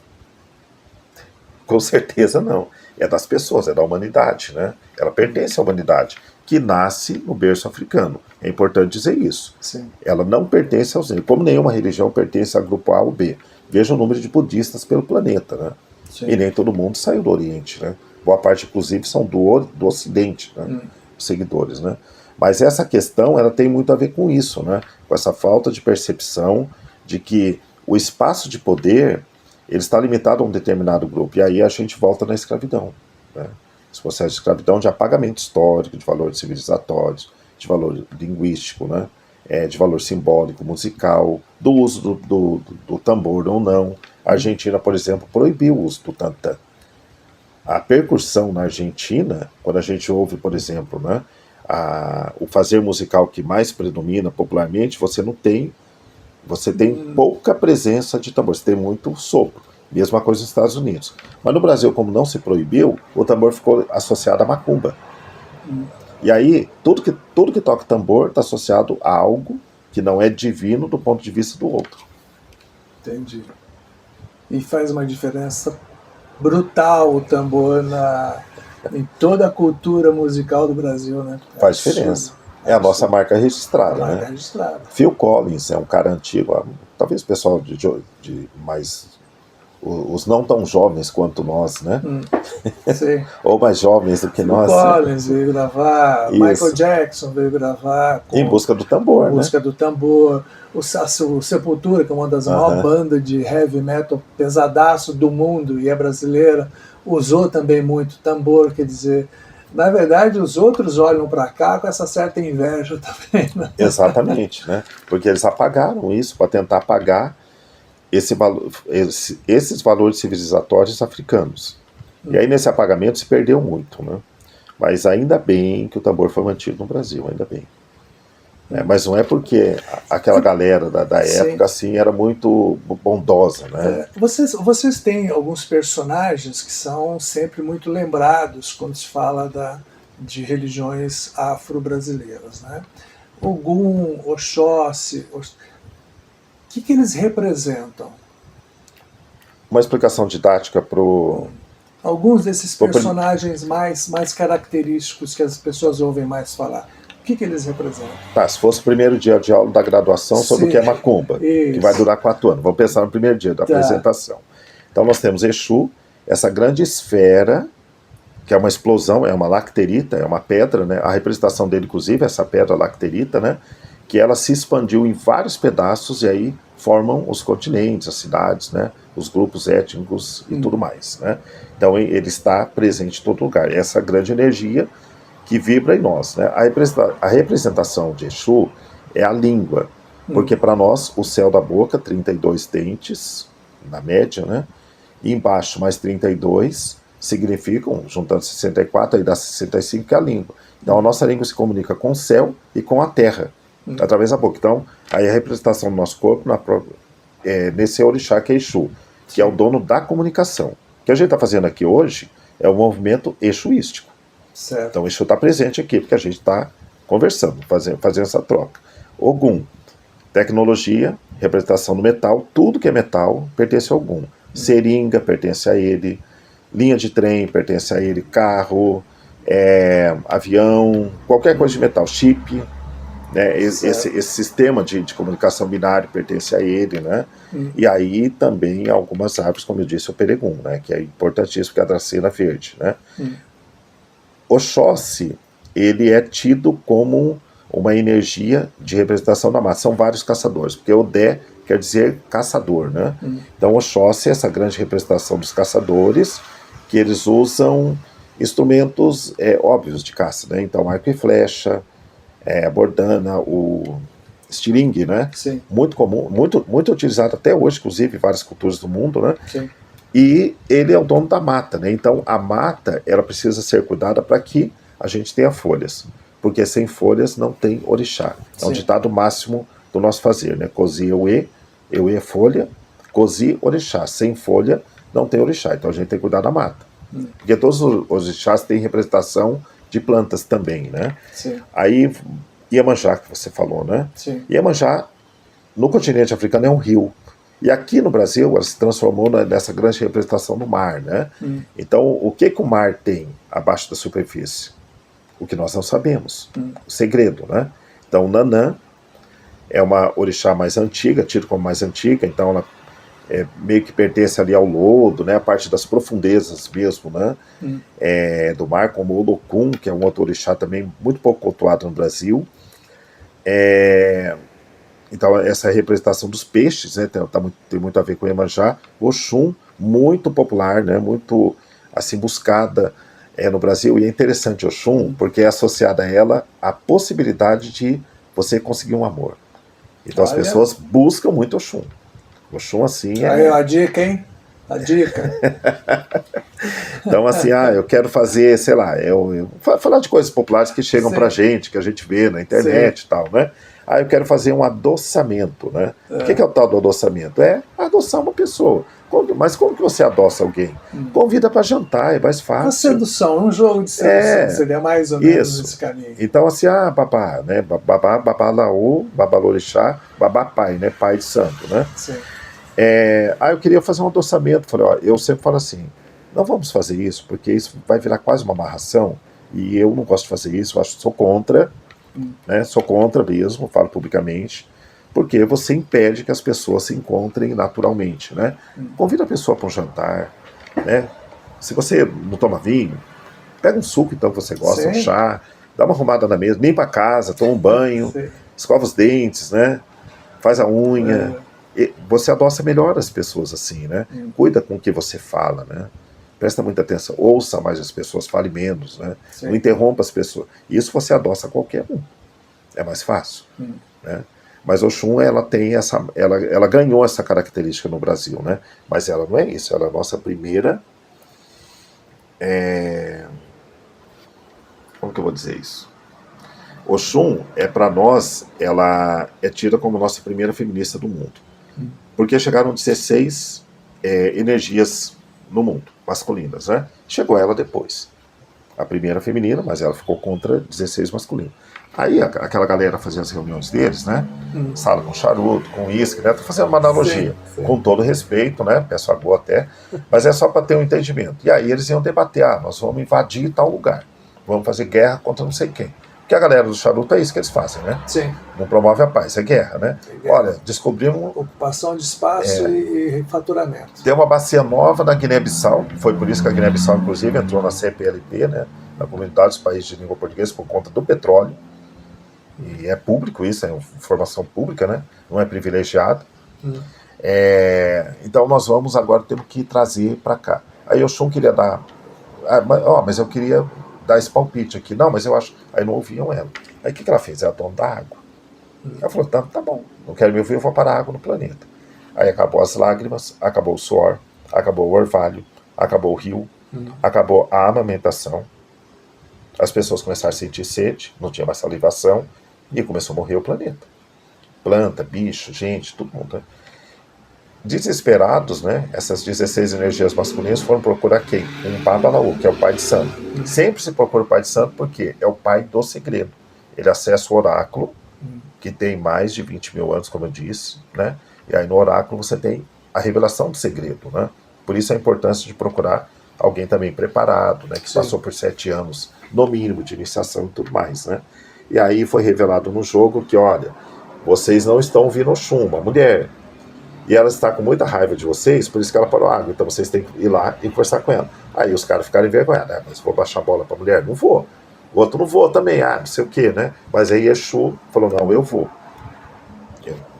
Com certeza não. É das pessoas, é da humanidade, né? Ela pertence à humanidade, que nasce no berço africano. É importante dizer isso. Sim. Ela não pertence aos negros. Como nenhuma religião pertence a grupo A ou B. Veja o número de budistas pelo planeta, né? Sim. E nem todo mundo saiu do Oriente, né? Boa parte, inclusive, são do Ocidente, né? Os seguidores, né? Mas essa questão, ela tem muito a ver com isso, né? Com essa falta de percepção de que o espaço de poder, ele está limitado a um determinado grupo. E aí a gente volta na escravidão, né? Esse processo de escravidão, de apagamento histórico, de valores civilizatórios, de valor linguístico, né? De valor simbólico, musical, do uso do tambor ou não. A Argentina, por exemplo, proibiu o uso do tantã. A percussão na Argentina, quando a gente ouve, por exemplo, né, o fazer musical que mais predomina popularmente, você tem pouca presença de tambor, você tem muito sopro. Mesma coisa nos Estados Unidos. Mas no Brasil, como não se proibiu, o tambor ficou associado à macumba. E aí, tudo que toca tambor está associado a algo que não é divino do ponto de vista do outro. Entendi. E faz uma diferença brutal o tambor em toda a cultura musical do Brasil, né? Faz diferença. É a nossa marca registrada, né? Registrada. Phil Collins é um cara antigo, talvez o pessoal de mais... Os não tão jovens quanto nós, né? Sim. Ou mais jovens do que Phil nós. Collins veio gravar, Isso. Michael Jackson veio gravar. Em busca do tambor, Em busca do tambor. O Sepultura, que é uma das maiores bandas de heavy metal pesadaço do mundo e é brasileira, usou também muito tambor, quer dizer... Na verdade, os outros olham para cá com essa certa inveja também, né? Exatamente, né? Porque eles apagaram isso para tentar apagar esses valores civilizatórios africanos. E aí, nesse apagamento, se perdeu muito, né? Mas ainda bem que o tambor foi mantido no Brasil, ainda bem. Mas não é porque aquela galera da época assim era muito bondosa, né? Vocês têm alguns personagens que são sempre muito lembrados quando se fala de religiões afro-brasileiras, né? Ogum, Oxóssi, o que eles representam? Uma explicação didática para alguns desses personagens mais característicos que as pessoas ouvem mais falar. O que eles representam? Se fosse o primeiro dia de aula da graduação sobre o que é macumba, que vai durar 4 anos. Vamos pensar no primeiro dia da apresentação. Então nós temos Exu, essa grande esfera, que é uma explosão, é uma lacterita, é uma pedra, né? A representação dele, inclusive, é essa pedra lacterita, né? Que ela se expandiu em vários pedaços e aí formam os continentes, as cidades, né? Os grupos étnicos e tudo mais, né? Então ele está presente em todo lugar. Essa grande energia que vibra em nós, né? A representação de Exu é a língua, porque para nós o céu da boca, 32 dentes, na média, né? E embaixo mais 32 significam, juntando 64, aí dá 65, que é a língua. Então a nossa língua se comunica com o céu e com a terra, através da boca. Então, aí a representação do nosso corpo nesse orixá que é Exu, que é o dono da comunicação. O que a gente está fazendo aqui hoje é o movimento exuístico. Certo. Então isso está presente aqui, porque a gente está conversando, fazendo essa troca. Ogum, tecnologia, representação do metal, tudo que é metal pertence ao Ogum. Seringa pertence a ele, linha de trem pertence a ele, carro, avião, qualquer coisa de metal, chip, né? Esse sistema de comunicação binário pertence a ele, né? E aí também algumas árvores, como eu disse, o peregum, né? Que é importantíssimo, que é a dracena verde, né? Oxóssi, ele é tido como uma energia de representação da mata. São vários caçadores, porque Odé quer dizer caçador, né? Então Oxóssi é essa grande representação dos caçadores, que eles usam instrumentos óbvios de caça, né? Então arco e flecha, a bordana, o estilingue, né? Sim. Muito comum, muito utilizado até hoje, inclusive em várias culturas do mundo, né? Sim. E ele é o dono da mata, né? Então a mata, ela precisa ser cuidada para que a gente tenha folhas, porque sem folhas não tem orixá. É um ditado máximo do nosso fazer, né? Cozi euê é folha, cozi orixá. Sem folha não tem orixá, então a gente tem que cuidar da mata. Porque todos os orixás têm representação de plantas também, né? Sim. Aí Iemanjá, que você falou, né? Sim. Iemanjá, no continente africano, é um rio. E aqui no Brasil, ela se transformou nessa grande representação do mar, né? Então, o que o mar tem abaixo da superfície? O que nós não sabemos. O segredo, né? Então, Nanã é uma orixá mais antiga, tida como mais antiga, então ela meio que pertence ali ao lodo, né, a parte das profundezas mesmo, né, do mar, como o Olokun, que é um outro orixá também muito pouco cultuado no Brasil. Então essa representação dos peixes, né, tem muito a ver com o Iemanjá. Oxum, muito popular, né, muito assim buscada no Brasil, e é interessante Oxum, porque é associada a ela a possibilidade de você conseguir um amor. Então as pessoas buscam muito Oxum. Oxum, assim, Aí, a dica, hein? A dica. Então, assim, eu quero fazer, sei lá, falar de coisas populares que chegam pra gente, que a gente vê na internet e tal, né? Eu quero fazer um adoçamento, né? O que é o tal do adoçamento? É adoçar uma pessoa. Mas como que você adoça alguém? Convida para jantar, é mais fácil. Uma sedução, um jogo de sedução, seria mais ou menos esse caminho. Então, assim, babá, né? Babá laô, babalorixá, babá pai, né? Pai de santo, né? Sim. Eu queria fazer um adoçamento. Falei, eu sempre falo assim, não vamos fazer isso, porque isso vai virar quase uma amarração, e eu não gosto de fazer isso, eu sou contra, né? Sou contra mesmo, falo publicamente, porque você impede que as pessoas se encontrem naturalmente, né? Convida a pessoa para um jantar, né? Se você não toma vinho, pega um suco então que você gosta, um chá, dá uma arrumada na mesa, limpa a casa, toma um banho, escova os dentes, né? Faz a unha. Você adoça melhor as pessoas assim, né? Cuida com o que você fala, né? Presta muita atenção, ouça mais as pessoas, fale menos, né? Não interrompa as pessoas. Isso você adoça qualquer um. É mais fácil, né? Mas Oxum, ela tem ela ganhou essa característica no Brasil, né? Mas ela não é isso, ela é a nossa primeira... Como que eu vou dizer isso? Oxum, para nós, ela é tida como a nossa primeira feminista do mundo. Porque chegaram 16 energias no mundo, masculinas, né? Chegou ela depois. A primeira feminina, mas ela ficou contra 16 masculinas. Aí aquela galera fazia as reuniões deles, né? Sala com charuto, com uísque, né? Tô fazendo uma analogia, com todo respeito, né? Peço a boa até, mas é só para ter um entendimento. E aí eles iam debater, nós vamos invadir tal lugar, vamos fazer guerra contra não sei quem. Porque a galera do charuto é isso que eles fazem, né? Sim. Não promove a paz, é guerra, né? Olha, descobrimos... Ocupação de espaço e faturamento. Tem uma bacia nova na Guiné-Bissau, foi por isso que a Guiné-Bissau, inclusive, entrou na CPLP, né? Na Comunidade dos Países de Língua Portuguesa, por conta do petróleo. E é público isso, é informação pública, né? Não é privilegiado. Então nós vamos agora, temos que trazer para cá. Aí o Oxum queria dar... mas eu queria dar esse palpite aqui. Não, mas eu acho... Aí não ouviam ela. Aí o que ela fez? Ela dona da água. Ela falou, tá bom, não quero me ouvir, eu vou parar a água no planeta. Aí acabou as lágrimas, acabou o suor, acabou o orvalho, acabou o rio, acabou a amamentação. As pessoas começaram a sentir sede, não tinha mais salivação, e começou a morrer o planeta. Planta, bicho, gente, todo mundo, né? Desesperados, né? Essas 16 energias masculinas foram procurar quem? Um Babalaú, que é o pai de santo. Sempre se procura o pai de santo porque é o pai do segredo. Ele acessa o oráculo, que tem mais de 20 mil anos, como eu disse, né? E aí no oráculo você tem a revelação do segredo, né? Por isso a importância de procurar alguém também preparado, né? Que passou por 7 anos, no mínimo, de iniciação e tudo mais, né? E aí foi revelado no jogo que, olha, vocês não estão ouvindo Oxum, uma mulher. E ela está com muita raiva de vocês, por isso que ela parou a água. Então vocês têm que ir lá e conversar com ela. Aí os caras ficaram envergonhados. Mas vou baixar a bola para a mulher? Não vou. O outro não vou também, não sei o quê, né? Mas aí Exu falou, não, eu vou.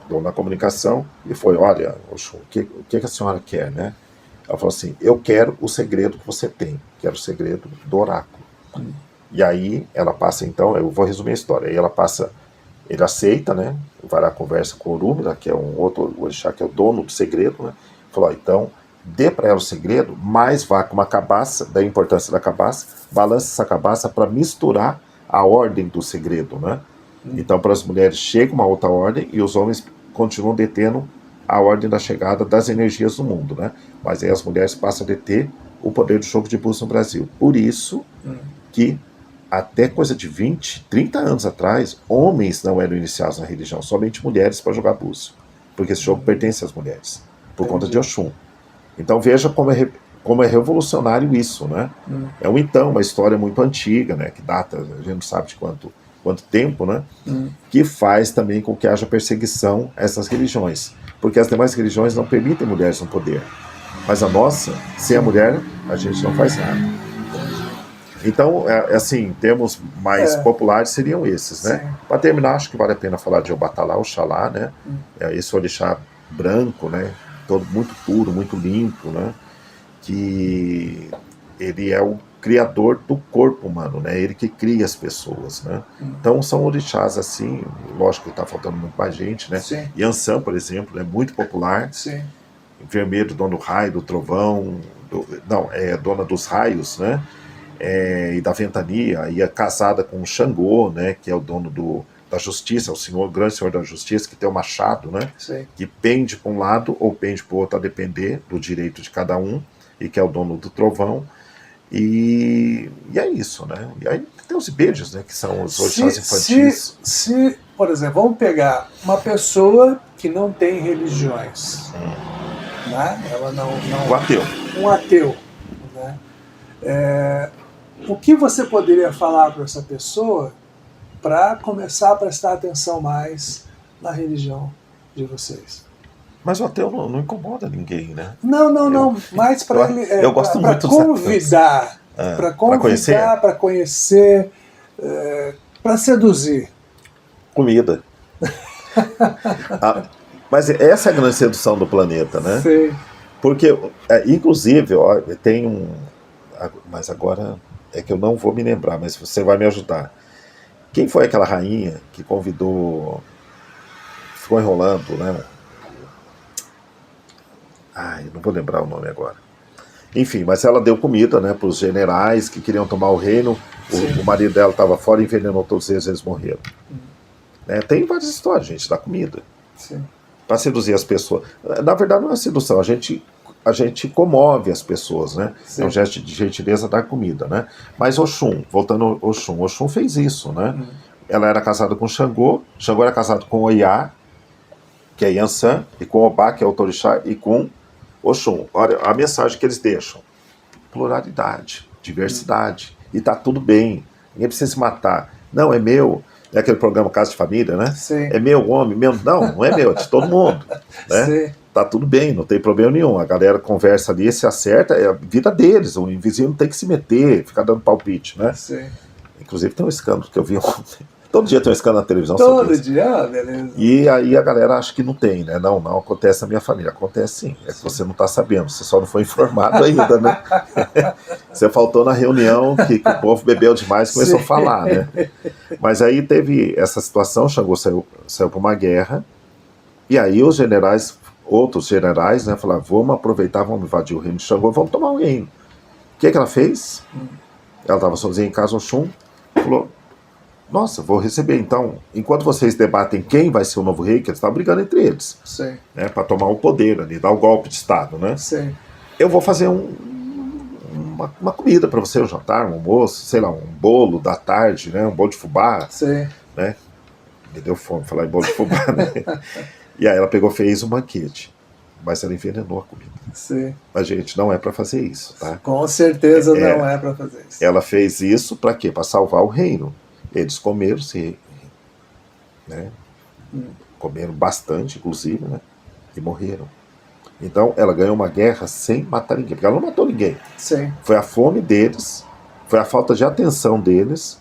Deu na comunicação e foi, olha, Exu, o que a senhora quer, né? Ela falou assim, eu quero o segredo que você tem, quero o segredo do oráculo. E aí ela passa, então, eu vou resumir a história, aí ela passa, ele aceita, né? Vai lá, conversa com o Orúmila, que é um outro orixá, que é o dono do segredo, né? Falou, então, dê para ela o segredo, mas vá com uma cabaça, da importância da cabaça, balance essa cabaça para misturar a ordem do segredo, né? Então, para as mulheres chega uma outra ordem e os homens continuam detendo a ordem da chegada das energias do mundo, né? Mas aí as mulheres passam a deter o poder do jogo de búzios no Brasil. Por isso que até coisa de 20, 30 anos atrás, homens não eram iniciados na religião, somente mulheres para jogar búzio, porque esse jogo pertence às mulheres, por conta de Oxum. Então veja como é revolucionário isso, né? É uma história muito antiga, né? Que data, a gente não sabe de quanto tempo, né? Que faz também com que haja perseguição a essas religiões. porque as demais religiões não permitem mulheres no poder. Mas a nossa, sem a mulher, a gente não faz nada. Então, assim, termos mais populares seriam esses, né? Para terminar, acho que vale a pena falar de Obatalá, Oxalá, né? Esse orixá branco, né? Todo muito puro, muito limpo, né? Que ele é o criador do corpo humano, né? Ele que cria as pessoas, né? Então são orixás assim, lógico que está faltando muito mais gente, né? Sim. Yansan, por exemplo, é muito popular. Sim. Vermelho, dono do raio, do trovão, é dona dos raios, né? E da ventania, e é casada com o Xangô, né? Que é o dono da justiça, o grande senhor da justiça, que tem o machado, né? Sim. Que pende para um lado ou pende para o outro, a depender do direito de cada um, e que é o dono do trovão. E é isso, né? E aí tem os beijos, né? Que são os orixás infantis. Se, por exemplo, vamos pegar uma pessoa que não tem religiões, né? Ela não... O ateu. Um ateu, né? O que você poderia falar para essa pessoa para começar a prestar atenção mais na religião de vocês? Mas o ateu não incomoda ninguém, né? Não, mas para ele... eu gosto muito dos convidar, para convidar, para conhecer, para seduzir. Comida. Mas essa é a grande sedução do planeta, né? Sim. Porque, inclusive, ó, tem um... Mas agora é que eu não vou me lembrar, mas você vai me ajudar. Quem foi aquela rainha que convidou... Ficou enrolando, né? Não vou lembrar o nome agora. Enfim, mas ela deu comida, né, para os generais que queriam tomar o reino. O marido dela estava fora e envenenou todos eles morreram. Tem várias histórias, gente, da comida. Para seduzir as pessoas. Na verdade, não é sedução, a gente comove as pessoas, né? É um gesto de gentileza dar comida, né? Mas Oxum, voltando ao Oxum fez isso, né? Ela era casada com Xangô era casado com Oiá, que é Yansan, e com Obá, que é o Torixá, e com Oxum. Olha a mensagem que eles deixam: pluralidade, diversidade, e tá tudo bem, ninguém precisa se matar. Não, é meu. É aquele programa Casa de Família, né? Sim. É meu homem, meu. Não é meu, é de todo mundo. Né? Sim. Tá tudo bem, não tem problema nenhum. A galera conversa ali, se acerta, é a vida deles. O vizinho não tem que se meter, ficar dando palpite, né? Sim. Inclusive tem um escândalo que eu vi ontem. Todo dia tem um escândalo na televisão. Todo dia, beleza. E aí a galera acha que não tem, né? Não acontece na minha família. Acontece sim. É que você não está sabendo, você só não foi informado ainda, né? Você faltou na reunião que o povo bebeu demais e começou a falar, né? Mas aí teve essa situação, Xangô saiu para uma guerra, e aí os generais, outros generais, né, falaram: vamos aproveitar, vamos invadir o reino de Xangô, vamos tomar o reino. O que ela fez? Ela estava sozinha em casa, Oxum falou: nossa, vou receber então, enquanto vocês debatem quem vai ser o novo rei, que eles estavam brigando entre eles, né, para tomar o poder ali, dar o golpe de Estado, né? Sim. Eu vou fazer uma comida para você, um jantar, um almoço, sei lá, um bolo da tarde, né, um bolo de fubá. Sim. Né? Me deu fome falar em bolo de fubá, né? E aí ela pegou, fez um banquete, mas ela envenenou a comida. Sim. Mas, gente, não é para fazer isso, tá? Com certeza não é para fazer isso. Ela fez isso para quê? Para salvar o reino. Eles comeram, né? Comeram bastante, inclusive, né? E morreram. Então, ela ganhou uma guerra sem matar ninguém, porque ela não matou ninguém. Sim. Foi a fome deles, foi a falta de atenção deles,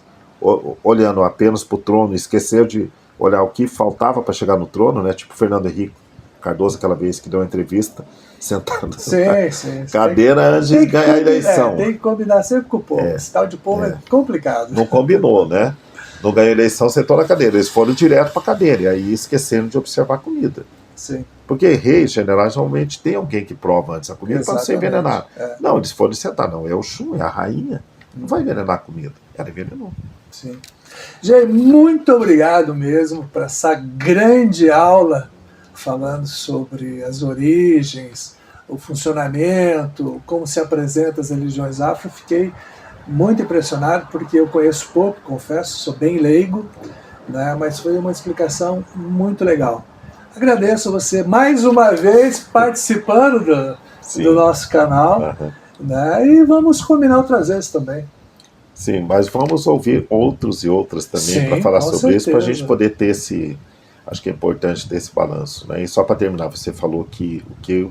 olhando apenas para o trono, esqueceu de olhar o que faltava para chegar no trono, né? Tipo Fernando Henrique Cardoso, aquela vez que deu uma entrevista, sentado na cadeira antes de ganhar a eleição. Tem que combinar sempre com o povo. Esse tal de povo é complicado. Não combinou, né? Não ganhou a eleição, sentou na cadeira. Eles foram direto para a cadeira, e aí esqueceram de observar a comida. Sim. Porque reis, generais, normalmente tem alguém que prova antes a comida para não ser envenenado. Não, eles foram sentar, não. É o Oxum, é a rainha. Não vai envenenar a comida. Ela envenenou. Sim. Gente, muito obrigado mesmo por essa grande aula falando sobre as origens, o funcionamento, como se apresentam as religiões afro. Fiquei muito impressionado, porque eu conheço pouco, confesso, sou bem leigo, né, mas foi uma explicação muito legal. Agradeço você mais uma vez participando do nosso canal, né, e vamos combinar outras vezes também. Sim, mas vamos ouvir outros e outras também para falar sobre isso, para a gente poder ter Acho que é importante ter esse balanço, né? E só para terminar, você falou que o que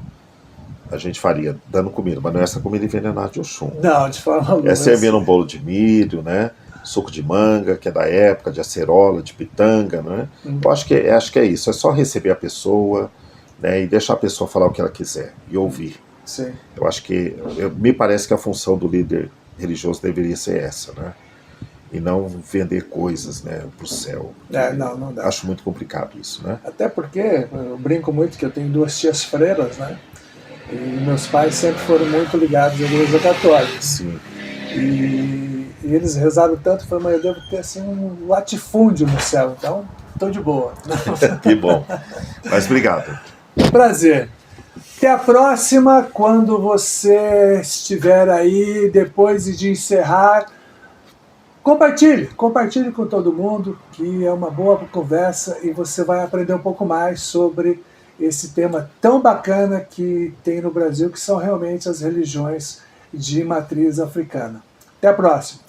a gente faria dando comida, mas não é essa comida envenenada de Oxum. Não, de forma alguma. É servindo um bolo de milho, né? Suco de manga, que é da época, de acerola, de pitanga, né? Eu acho que é isso, é só receber a pessoa, né, e deixar a pessoa falar o que ela quiser e ouvir. Sim. Eu acho que, me parece que a função do líder religioso deveria ser essa, né? E não vender coisas, né, pro céu. Não dá. Acho muito complicado isso, né? Até porque eu brinco muito que eu tenho 2 tias freiras, né? E meus pais sempre foram muito ligados à Igreja Católica. Sim. E eles rezaram tanto, eu falei, mas eu devo ter assim um latifúndio no céu, então estou de boa. Que bom. Mas obrigado. Prazer. Até a próxima, quando você estiver aí, depois de encerrar, compartilhe com todo mundo, que é uma boa conversa e você vai aprender um pouco mais sobre esse tema tão bacana que tem no Brasil, que são realmente as religiões de matriz africana. Até a próxima!